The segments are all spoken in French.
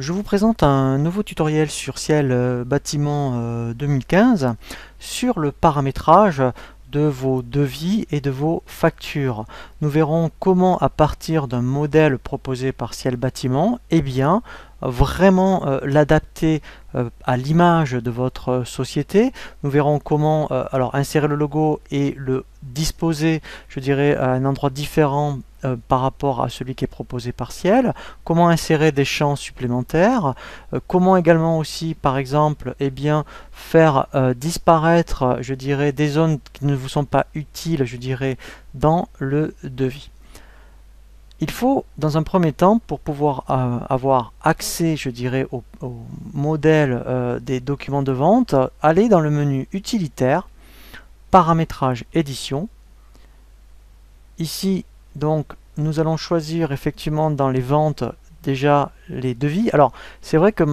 Je vous présente un nouveau tutoriel sur Ciel Bâtiment 2015 sur le paramétrage de vos devis et de vos factures. Nous verrons comment, à partir d'un modèle proposé par Ciel Bâtiment, vraiment l'adapter à l'image de votre société. Nous verrons comment insérer le logo et le disposer, je dirais, à un endroit différent par rapport à celui qui est proposé par Ciel, comment insérer des champs supplémentaires, comment également aussi, par exemple, faire disparaître, je dirais, des zones qui ne vous sont pas utiles, je dirais, dans le devis. Il faut, dans un premier temps, pour pouvoir avoir accès, je dirais, au modèle des documents de vente, aller dans le menu utilitaire, paramétrage édition. Ici, donc, nous allons choisir effectivement dans les ventes déjà les devis. Alors, c'est vrai que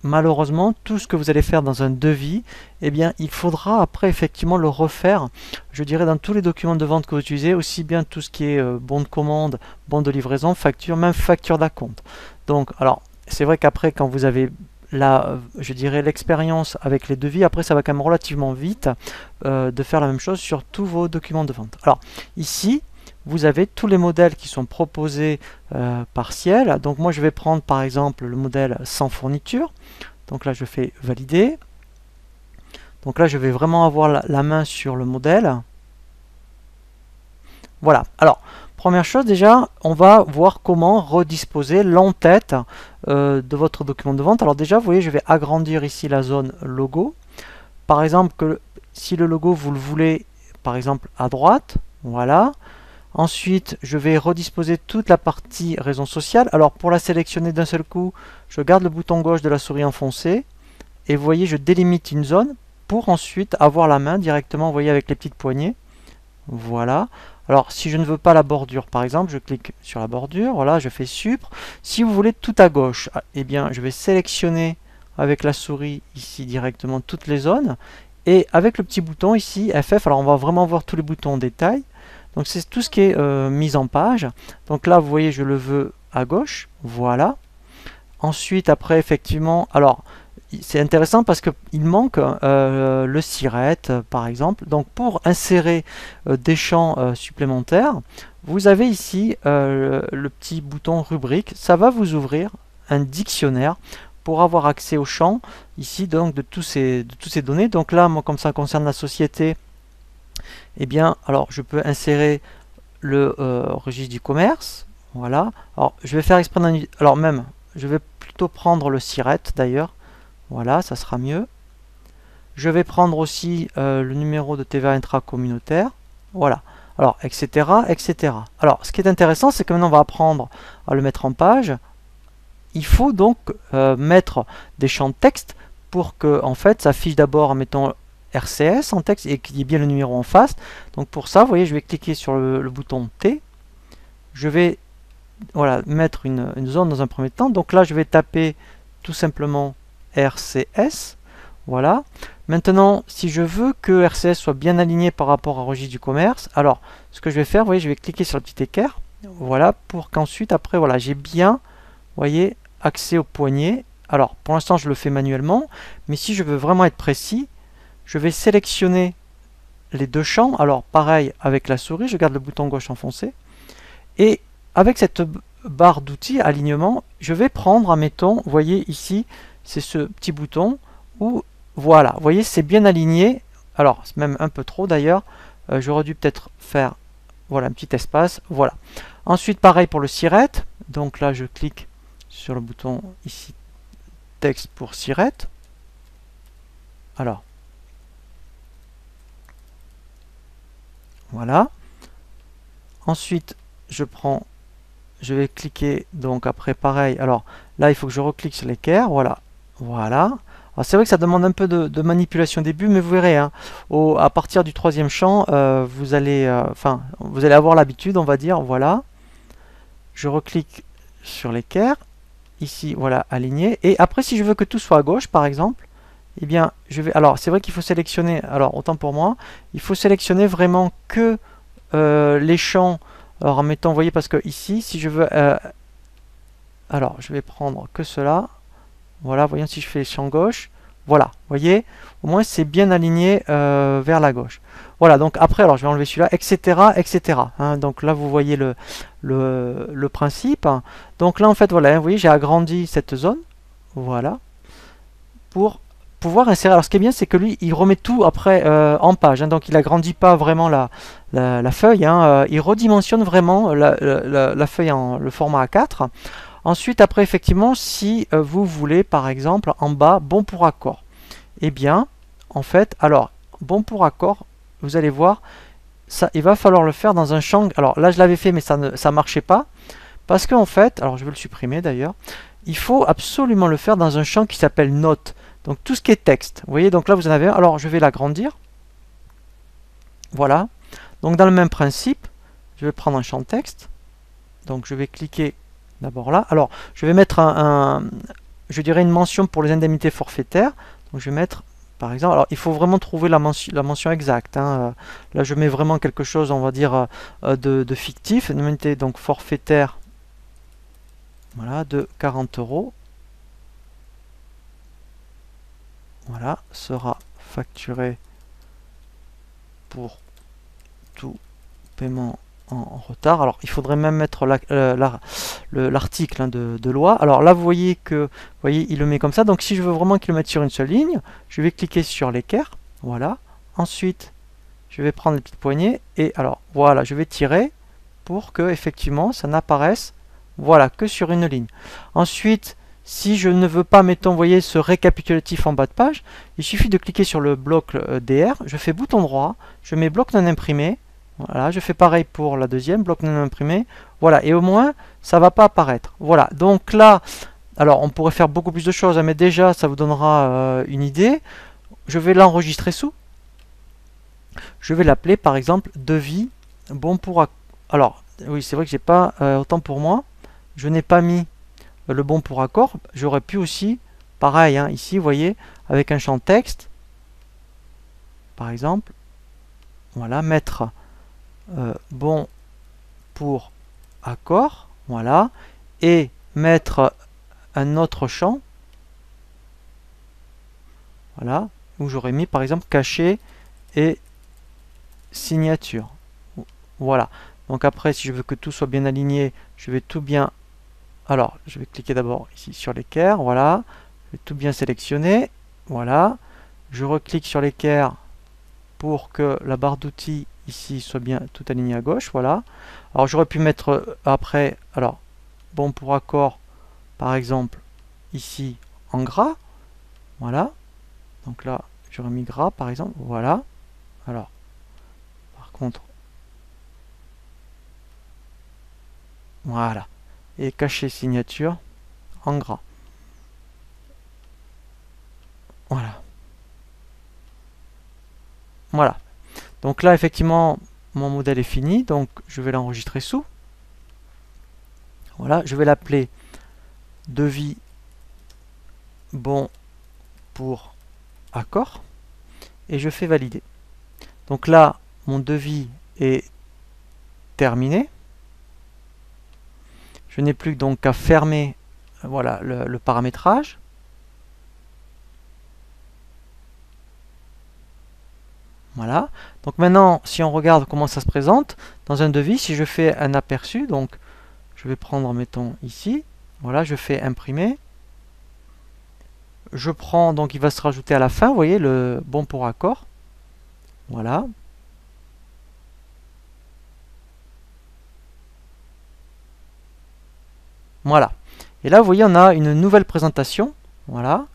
malheureusement, tout ce que vous allez faire dans un devis, il faudra après effectivement le refaire, je dirais, dans tous les documents de vente que vous utilisez, aussi bien tout ce qui est bon de commande, bon de livraison, facture, même facture d'acompte. Donc, alors, c'est vrai qu'après, quand vous avez je dirais, l'expérience avec les devis, après ça va quand même relativement vite de faire la même chose sur tous vos documents de vente. Alors, ici, vous avez tous les modèles qui sont proposés par Ciel. Donc moi je vais prendre par exemple le modèle sans fourniture. Donc là je fais valider. Donc là je vais vraiment avoir la main sur le modèle. Voilà. Alors, première chose déjà, on va voir comment redisposer l'entête de votre document de vente. Alors déjà, vous voyez, je vais agrandir ici la zone logo. Par exemple, si le logo vous le voulez, par exemple à droite, voilà. Ensuite, je vais redisposer toute la partie raison sociale. Alors, pour la sélectionner d'un seul coup, je garde le bouton gauche de la souris enfoncé. Et vous voyez, je délimite une zone pour ensuite avoir la main directement, vous voyez, avec les petites poignées. Voilà. Alors, si je ne veux pas la bordure, par exemple, je clique sur la bordure. Voilà, je fais supr. Si vous voulez tout à gauche, je vais sélectionner avec la souris ici directement toutes les zones. Et avec le petit bouton ici, FF, alors on va vraiment voir tous les boutons en détail. Donc c'est tout ce qui est mise en page. Donc là, vous voyez, je le veux à gauche. Voilà. Ensuite, après, effectivement, alors, c'est intéressant parce qu'il manque le siret, par exemple. Donc pour insérer des champs supplémentaires, vous avez ici le petit bouton rubrique. Ça va vous ouvrir un dictionnaire pour avoir accès aux champs, ici, donc, de toutes ces données. Donc là, moi, comme ça concerne la société, alors je peux insérer le registre du commerce. Voilà. Alors, je vais faire exprès je vais plutôt prendre le siret d'ailleurs. Voilà, ça sera mieux. Je vais prendre aussi le numéro de TVA intracommunautaire. Voilà. Alors, etc., etc. Alors, ce qui est intéressant, c'est que maintenant on va apprendre à le mettre en page. Il faut donc mettre des champs de texte pour que, en fait, ça affiche d'abord, mettons, RCS en texte et qu'il y ait bien le numéro en face. Donc pour ça, vous voyez, je vais cliquer sur le bouton T. Je vais mettre une zone dans un premier temps. Donc là, je vais taper tout simplement RCS. Voilà. Maintenant, si je veux que RCS soit bien aligné par rapport au registre du commerce, alors ce que je vais faire, vous voyez, je vais cliquer sur le petit équerre. Voilà, pour qu'ensuite, après, voilà, j'ai bien, vous voyez, accès au poignet. Alors, pour l'instant, je le fais manuellement, mais si je veux vraiment être précis, je vais sélectionner les deux champs. Alors pareil avec la souris, je garde le bouton gauche enfoncé. Et avec cette barre d'outils alignement, je vais prendre, admettons, vous voyez ici, c'est ce petit bouton où, voilà, vous voyez, c'est bien aligné. Alors, c'est même un peu trop d'ailleurs. J'aurais dû peut-être faire, voilà, un petit espace. Voilà. Ensuite, pareil pour le siret. Donc là, je clique sur le bouton ici, texte pour siret. Alors, voilà. Ensuite, je vais cliquer, donc après pareil. Alors là, il faut que je reclique sur l'équerre. Voilà. Voilà. C'est vrai que ça demande un peu de manipulation au début, mais vous verrez, hein, à partir du troisième champ, vous allez avoir l'habitude, on va dire. Voilà. Je reclique sur l'équerre. Ici, voilà, aligné. Et après, si je veux que tout soit à gauche, par exemple, alors c'est vrai qu'il faut sélectionner, alors autant pour moi, il faut sélectionner vraiment que les champs, alors mettons, vous voyez, parce que ici, si je veux, alors je vais prendre que cela, Voilà, voyons si je fais champ gauche. Voilà, vous voyez, au moins c'est bien aligné vers la gauche. Voilà, donc après, alors je vais enlever celui-là, etc., etc. Hein, donc là, vous voyez le principe. Donc là, en fait, voilà, vous voyez, j'ai agrandi cette zone. Voilà, pour pouvoir insérer. Alors ce qui est bien, c'est que lui, il remet tout après en page. Hein, donc il agrandit pas vraiment la feuille. Hein, il redimensionne vraiment la feuille en le format A4. Ensuite, après, effectivement, si vous voulez, par exemple, en bas, bon pour accord. Eh bien, en fait, alors, bon pour accord, vous allez voir, ça, il va falloir le faire dans un champ. Alors là, je l'avais fait, mais ça ne marchait pas. Parce qu'en fait, alors je vais le supprimer d'ailleurs, il faut absolument le faire dans un champ qui s'appelle note. Donc tout ce qui est texte. Vous voyez, donc là vous en avez un. Alors je vais l'agrandir. Voilà. Donc dans le même principe, je vais prendre un champ texte. Donc je vais cliquer d'abord là. Alors je vais mettre je dirais une mention pour les indemnités forfaitaires. Donc je vais mettre par exemple, alors il faut vraiment trouver la mention exacte. Hein. Là je mets vraiment quelque chose, on va dire, de fictif. Indemnité donc forfaitaire. Voilà, de 40 €. Voilà, sera facturé pour tout paiement en retard. Alors, il faudrait même mettre l'article de loi. Alors là, vous voyez il le met comme ça. Donc, si je veux vraiment qu'il le mette sur une seule ligne, je vais cliquer sur l'équerre. Voilà. Ensuite, je vais prendre les petites poignées et alors, voilà, je vais tirer pour que effectivement ça n'apparaisse, voilà, que sur une ligne. Ensuite, si je ne veux pas, mettons, vous voyez, ce récapitulatif en bas de page, il suffit de cliquer sur le bloc DR, je fais bouton droit, je mets bloc non imprimé, voilà, je fais pareil pour la deuxième, bloc non imprimé, voilà, et au moins, ça ne va pas apparaître. Voilà, donc là, alors on pourrait faire beaucoup plus de choses, hein, mais déjà, ça vous donnera une idée. Je vais l'enregistrer sous. Je vais l'appeler, par exemple, devis bon pour accord. Alors, oui, c'est vrai que j'ai pas, autant pour moi, je n'ai pas mis le bon pour accord. J'aurais pu aussi, pareil, hein, ici, vous voyez, avec un champ texte, par exemple, voilà, mettre bon pour accord, voilà, et mettre un autre champ, voilà, où j'aurais mis, par exemple, caché et signature. Voilà. Donc après, si je veux que tout soit bien aligné, je vais tout bien... Alors, je vais cliquer d'abord ici sur l'équerre, voilà. Je vais tout bien sélectionner, voilà. Je reclique sur l'équerre pour que la barre d'outils ici soit bien tout aligné à gauche, voilà. Alors j'aurais pu mettre après, alors, bon pour accord, par exemple, ici en gras, voilà. Donc là, j'aurais mis gras, par exemple, voilà. Alors, par contre, voilà. Et cacher signature en gras. Voilà. Voilà. Donc là, effectivement, mon modèle est fini. Donc, je vais l'enregistrer sous. Voilà. Je vais l'appeler devis bon pour accord. Et je fais valider. Donc là, mon devis est terminé. Je n'ai plus donc qu'à fermer voilà, le paramétrage. Voilà. Donc maintenant, si on regarde comment ça se présente, dans un devis, si je fais un aperçu, donc je vais prendre, mettons, ici, voilà, je fais imprimer. Je prends, donc il va se rajouter à la fin, vous voyez, le bon pour accord. Voilà. Voilà. Et là, vous voyez, on a une nouvelle présentation. Voilà.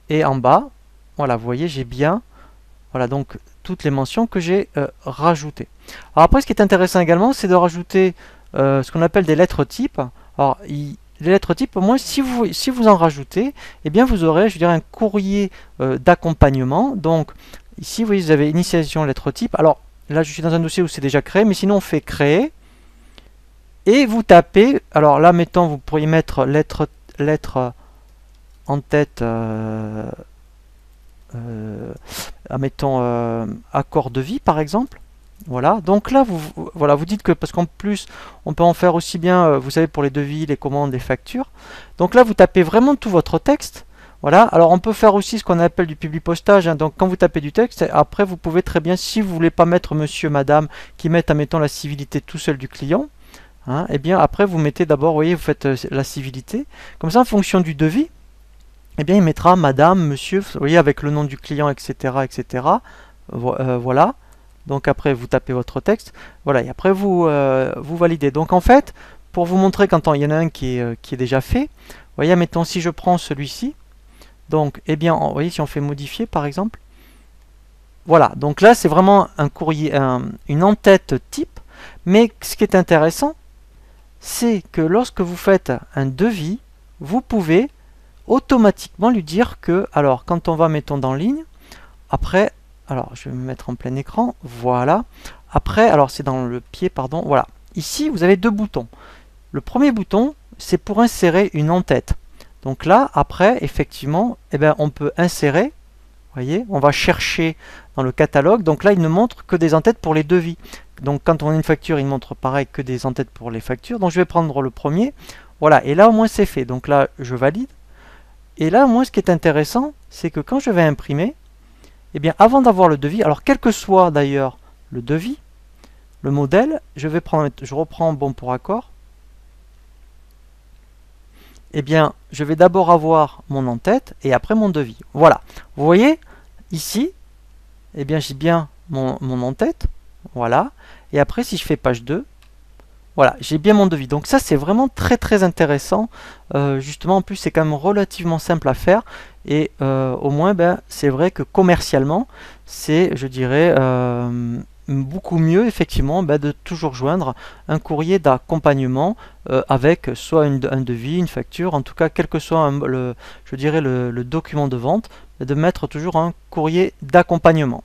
Et en bas, voilà, vous voyez, j'ai bien, voilà, donc toutes les mentions que j'ai rajoutées. Alors après, ce qui est intéressant également, c'est de rajouter ce qu'on appelle des lettres types. Alors, les lettres types, au moins, si vous en rajoutez, eh bien, vous aurez, je dirais, un courrier d'accompagnement. Donc, ici, vous voyez, vous avez initialisation lettre type. Alors, là, je suis dans un dossier où c'est déjà créé, mais sinon, on fait créer. Et vous tapez, alors là, mettons, vous pourriez mettre lettre en tête, mettons, accord de vie, par exemple. Voilà, donc là, voilà, vous dites que, parce qu'en plus, on peut en faire aussi bien, vous savez, pour les devis, les commandes, les factures. Donc là, vous tapez vraiment tout votre texte. Voilà, alors on peut faire aussi ce qu'on appelle du publipostage, hein. Donc quand vous tapez du texte, après vous pouvez très bien, si vous voulez pas mettre monsieur, madame, qui mettent, admettons, la civilité tout seul du client, hein, et bien après vous mettez d'abord, vous voyez, vous faites la civilité, comme ça en fonction du devis, et bien il mettra madame, monsieur, vous voyez, avec le nom du client, etc., etc., voilà. Donc après vous tapez votre texte, voilà, et après vous validez. Donc en fait, pour vous montrer quand il y en a un qui est déjà fait, vous voyez, mettons si je prends celui-ci, donc, eh bien, vous voyez, si on fait modifier par exemple, voilà, donc là c'est vraiment un courrier, une en-tête type, mais ce qui est intéressant, c'est que lorsque vous faites un devis, vous pouvez automatiquement lui dire que, alors quand on va, mettons, dans ligne, après, alors je vais me mettre en plein écran, voilà, après, alors c'est dans le pied, pardon, voilà, ici vous avez deux boutons. Le premier bouton, c'est pour insérer une en-tête. Donc là, après, effectivement, eh ben, on peut insérer, vous voyez, on va chercher dans le catalogue. Donc là, il ne montre que des en-têtes pour les devis. Donc quand on a une facture, il montre pareil que des en-têtes pour les factures. Donc je vais prendre le premier. Voilà, et là au moins c'est fait. Donc là, je valide. Et là, moi, ce qui est intéressant, c'est que quand je vais imprimer, eh bien, avant d'avoir le devis, alors quel que soit d'ailleurs le devis, le modèle, je reprends bon pour accord. Eh bien, je vais d'abord avoir mon en-tête et après mon devis. Voilà. Vous voyez, ici, eh bien, j'ai bien mon en-tête. Voilà. Et après, si je fais page 2, voilà, j'ai bien mon devis. Donc ça, c'est vraiment très très intéressant. Justement, en plus, c'est quand même relativement simple à faire. Et au moins, ben, c'est vrai que commercialement, c'est, je dirais, beaucoup mieux effectivement de toujours joindre un courrier d'accompagnement avec soit un devis, une facture, en tout cas quel que soit je dirais le document de vente, de mettre toujours un courrier d'accompagnement.